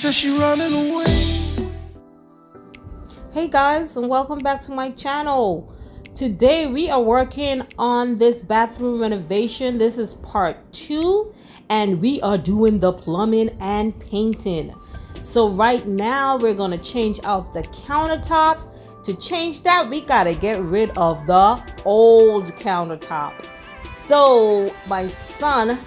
says she running away. Hey guys, and welcome back to my channel. Today we are working on this bathroom renovation. This is part 2 and we are doing the plumbing and painting. So right now we're going to change out the countertops. To change that, we got to get rid of the old countertop. So my son,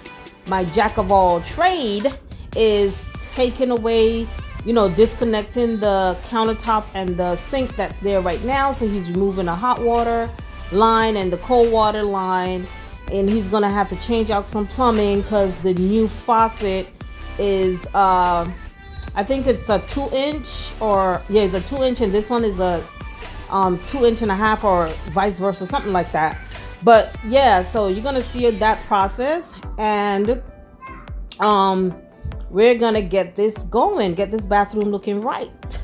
my jack of all trade, is taking away, disconnecting the countertop and the sink that's there right now. So he's removing the hot water line and the cold water line, and he's gonna have to change out some plumbing because the new faucet is I think it's a 2-inch, or yeah, it's a 2-inch, and this one is a 2.5 or vice versa, something like that. But yeah, so you're gonna see that process, and we're gonna get this going, get this bathroom looking right.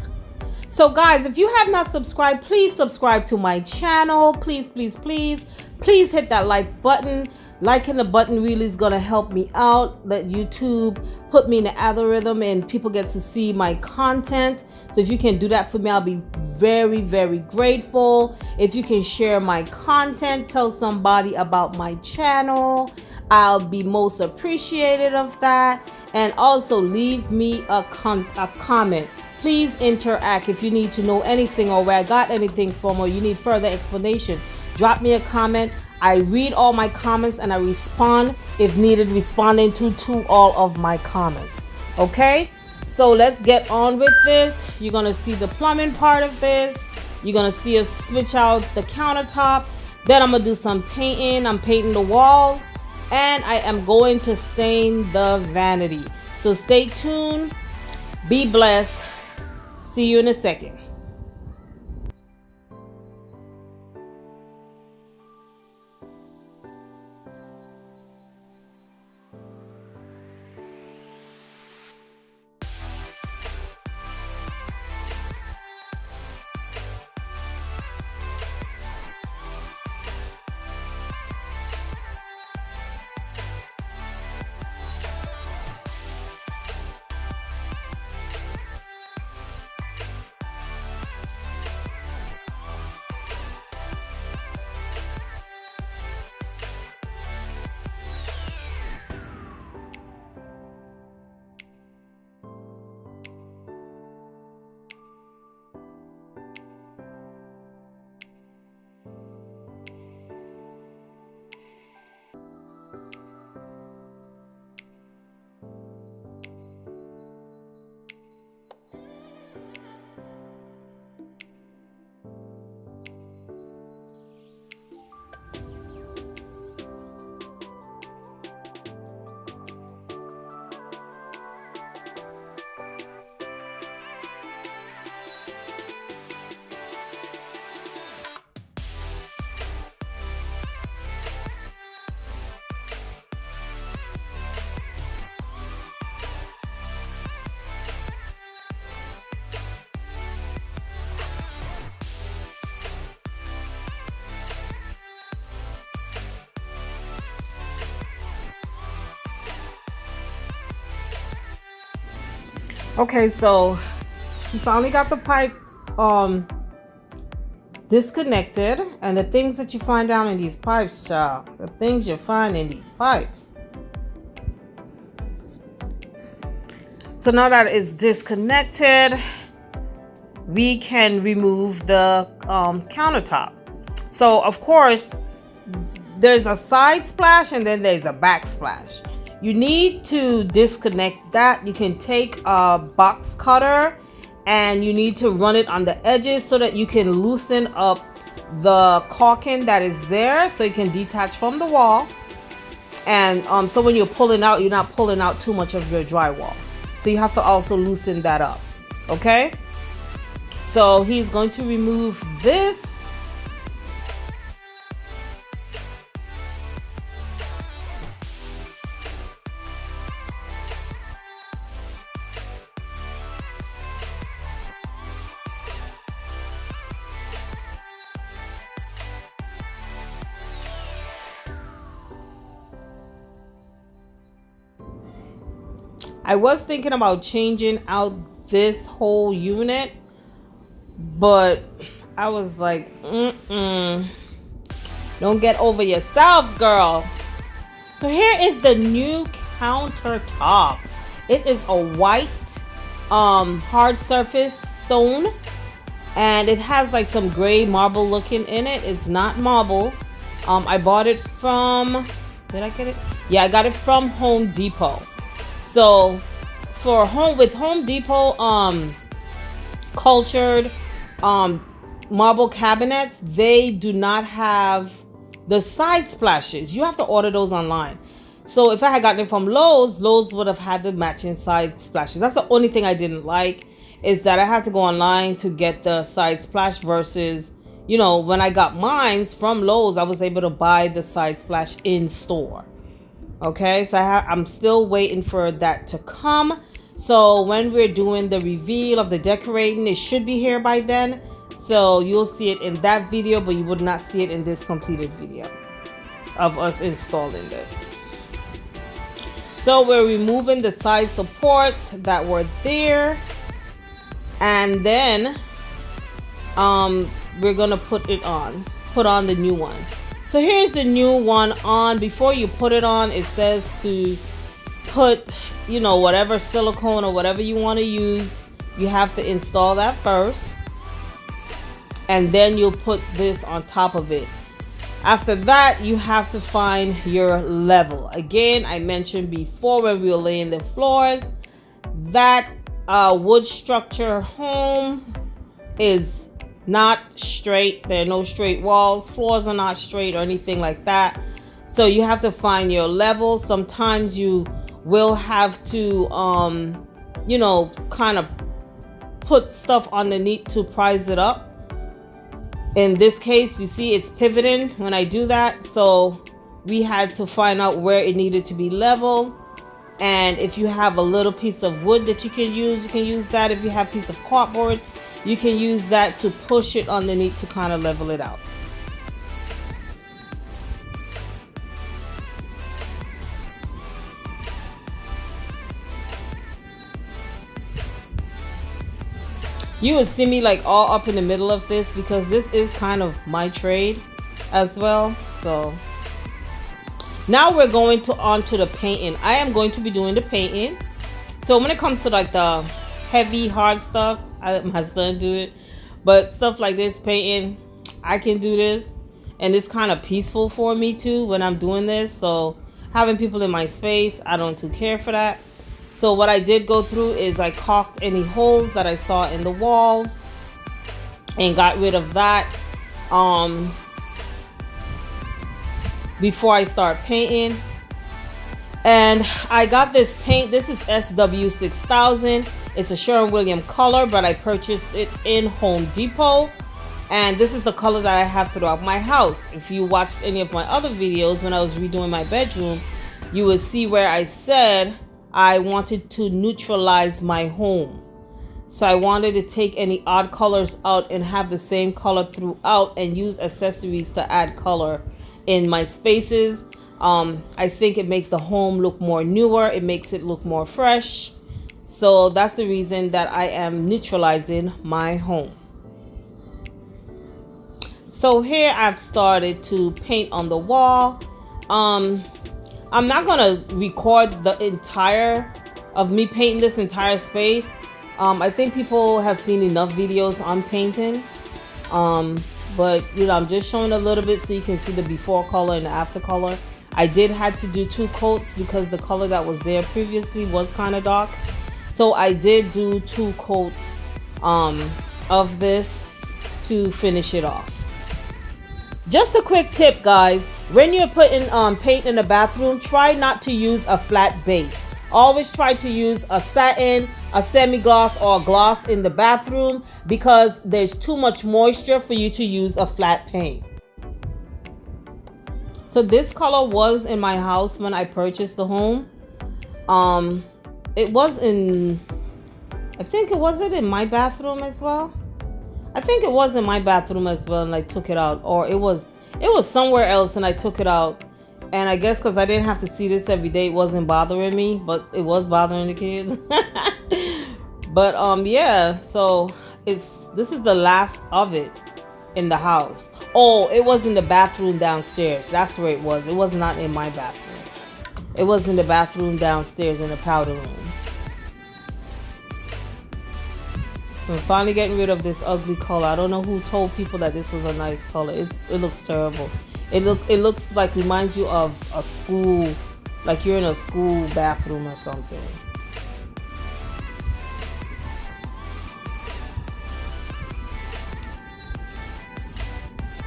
So guys, if you have not subscribed, please subscribe to my channel. Please hit that like button. Liking the button really is gonna help me out, let YouTube put me in the algorithm and people get to see my content. So if you can do that for me, I'll be very grateful. If you can share my content, tell somebody about my channel, I'll be most appreciated of that. And also leave me a comment. Please interact. If you need to know anything or where I got anything from, or you need further explanation, drop me a comment. I read all my comments and I respond if needed, responding to all of my comments. Okay, so let's get on with this. You're gonna see the plumbing part of this. You're gonna see us switch out the countertop. Then I'm gonna do some painting. I'm painting the walls, and I am going to stain the vanity. So stay tuned, be blessed. See you in a second. Okay, so you finally got the pipe disconnected, and the things that you find down in these pipes, child, the things you find in these pipes. So now that it's disconnected, we can remove the countertop. So of course, there's a side splash and then there's a back splash. You need to disconnect that. You can take a box cutter and you need to run it on the edges so that you can loosen up the caulking that is there, so you can detach from the wall. And so when you're pulling out, you're not pulling out too much of your drywall. So you have to also loosen that up. Okay, so he's going to remove this. I was thinking about changing out this whole unit, but I was like, don't get over yourself, girl. So here is the new countertop. It is a white hard surface stone, and it has like some gray marble looking in it. It's not marble. I bought it from, did I get it? Yeah, I got it from Home Depot. So for Home Depot cultured marble cabinets, they do not have the side splashes. You have to order those online. So if I had gotten it from Lowe's would have had the matching side splashes. That's the only thing I didn't like, is that I had to go online to get the side splash versus, you know, when I got mine from Lowe's, I was able to buy the side splash in store. Okay, so I'm still waiting for that to come. So when we're doing the reveal of the decorating, it should be here by then. So you'll see it in that video, but you would not see it in this completed video of us installing this. So we're removing the side supports that were there, and then we're gonna put on the new one. So here's the new one on. Before you put it on, it says to put, you know, whatever silicone or whatever you want to use. You have to install that first, and then you'll put this on top of it. After that, you have to find your level. Again, I mentioned before when we were laying the floors, that wood structure home is not straight. There are no straight walls. Floors are not straight or anything like that. So you have to find your level. Sometimes you will have to, you know, kind of put stuff underneath to prise it up. In this case, you see it's pivoting when I do that. So we had to find out where it needed to be level. And if you have a little piece of wood that you can use that. If you have a piece of cardboard, you can use that to push it underneath to kind of level it out. You will see me like all up in the middle of this because this is kind of my trade as well. So now we're going on to the painting. I am going to be doing the painting. So when it comes to like the heavy hard stuff, I let my son do it, but stuff like this painting, I can do this, and it's kind of peaceful for me too when I'm doing this. So having people in my space, I don't too care for that. So what I did go through is I caulked any holes that I saw in the walls and got rid of that before I start painting. And I got this paint. This is SW6000. It's a Sherwin-Williams color, but I purchased it in Home Depot. And this is the color that I have throughout my house. If you watched any of my other videos when I was redoing my bedroom, you will see where I said I wanted to neutralize my home. So I wanted to take any odd colors out and have the same color throughout and use accessories to add color in my spaces. I think it makes the home look more newer. It makes it look more fresh. So that's the reason that I am neutralizing my home. So here I've started to paint on the wall. I'm not gonna record the entire of me painting this entire space. I think people have seen enough videos on painting. But you know, I'm just showing a little bit so you can see the before color and the after color. I did have to do 2 coats because the color that was there previously was kind of dark. So I did do 2 coats of this to finish it off. Just a quick tip, guys. When you're putting paint in the bathroom, try not to use a flat base. Always try to use a satin, a semi-gloss, or a gloss in the bathroom because there's too much moisture for you to use a flat paint. So this color was in my house when I purchased the home. It was in, I think it wasn't in my bathroom as well. I think it was in my bathroom as well, and I took it out, or it was somewhere else and I took it out And I guess because I didn't have to see this every day, it wasn't bothering me, but it was bothering the kids. But yeah, so this is the last of it in the house. Oh, it was in the bathroom downstairs. That's where it was. It was not in my bathroom. It was in the bathroom downstairs in the powder room. I'm finally getting rid of this ugly color. I don't know who told people that this was a nice color. It looks terrible. It looks like, reminds you of a school, like you're in a school bathroom or something.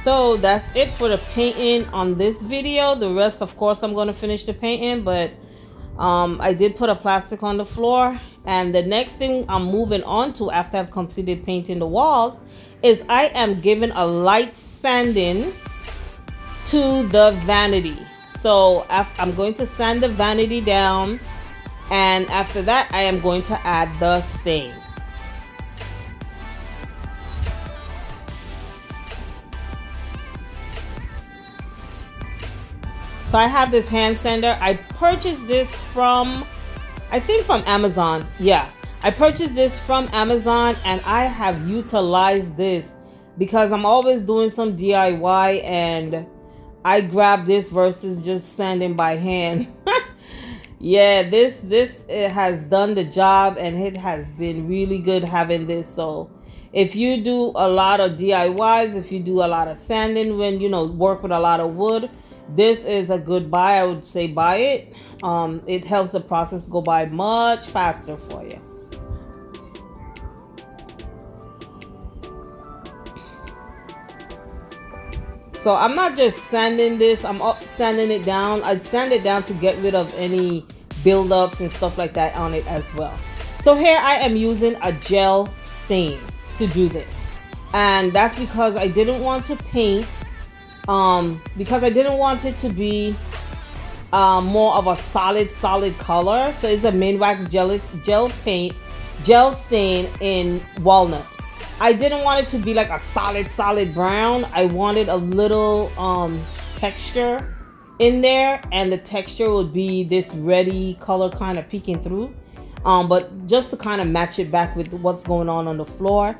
So that's it for the painting on this video. The rest, of course, I'm going to finish the painting, but I did put a plastic on the floor. And the next thing I'm moving on to after I've completed painting the walls is I am giving a light sanding to the vanity. So I'm going to sand the vanity down, and after that I am going to add the stain. So I have this hand sander. I purchased this from, I think from Amazon. Yeah, I purchased this from Amazon, and I have utilized this because I'm always doing some DIY, and I grab this versus just sanding by hand. Yeah, this it has done the job, and it has been really good having this. So if you do a lot of DIYs, if you do a lot of sanding, when you know, work with a lot of wood, this is a good buy. I would say buy it. It helps the process go by much faster for you. So I'm not just sanding this, I'm sanding it down. I sand it down to get rid of any buildups and stuff like that on it as well. So here I am using a gel stain to do this. And that's because I didn't want to paint, because I didn't want it to be more of a solid color. So it's a Minwax gel stain in walnut. I didn't want it to be like a solid brown. I wanted a little texture in there, and the texture would be this reddy color kind of peeking through, but just to kind of match it back with what's going on the floor.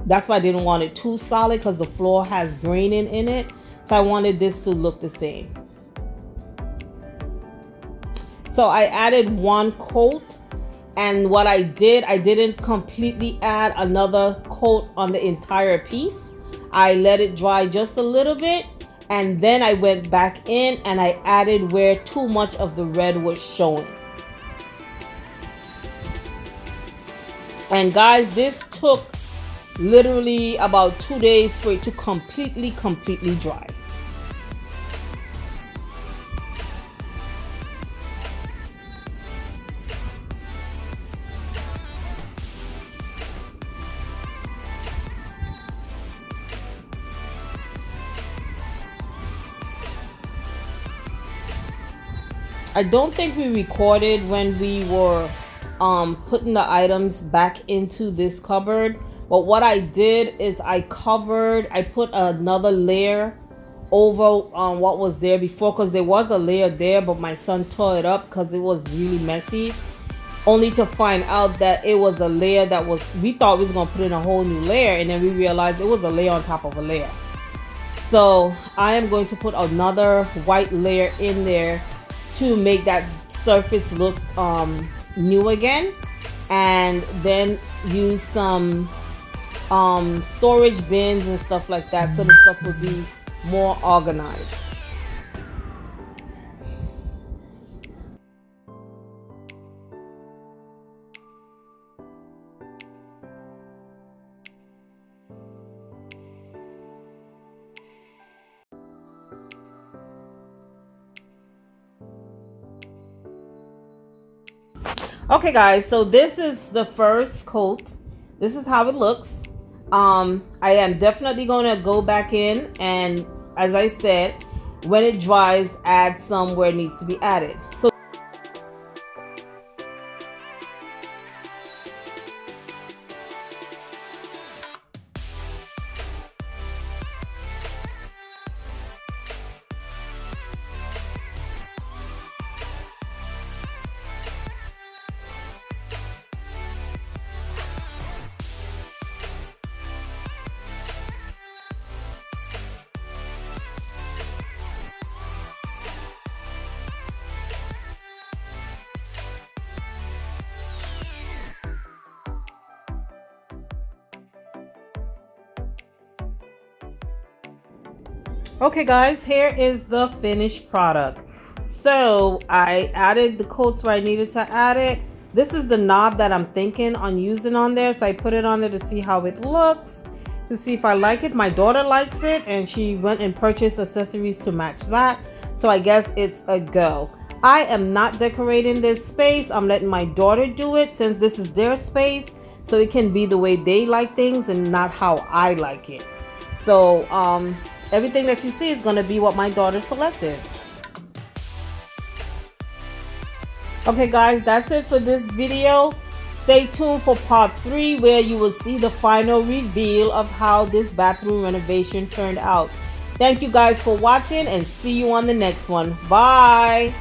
That's why I didn't want it too solid, because the floor has graining in it, so I wanted this to look the same. So I added one coat, and what I did, I didn't completely add another coat on the entire piece. I let it dry just a little bit, and then I went back in and I added where too much of the red was showing. And guys, this took literally about 2 days for it to completely dry. I don't think we recorded when we were putting the items back into this cupboard, but what I did is I put another layer over what was there before, because there was a layer there, but my son tore it up because it was really messy, only to find out that it was a layer that we thought we was gonna put in a whole new layer, and then we realized it was a layer on top of a layer. So I am going to put another white layer in there to make that surface look new again, and then use some storage bins and stuff like that, so the stuff will be more organized. Okay guys, so this is the first coat. This is how it looks. I am definitely going to go back in, and as I said, when it dries, add some where it needs to be added. So Okay guys, here is the finished product. So I added the coats where I needed to add it. This is the knob that I'm thinking on using on there. So I put it on there to see how it looks, to see if I like it. My daughter likes it and she went and purchased accessories to match that. So I guess it's a go. I am not decorating this space. I'm letting my daughter do it since this is their space. So it can be the way they like things and not how I like it. So everything that you see is going to be what my daughter selected. Okay guys, that's it for this video. Stay tuned for part 3 where you will see the final reveal of how this bathroom renovation turned out. Thank you guys for watching and see you on the next one. Bye.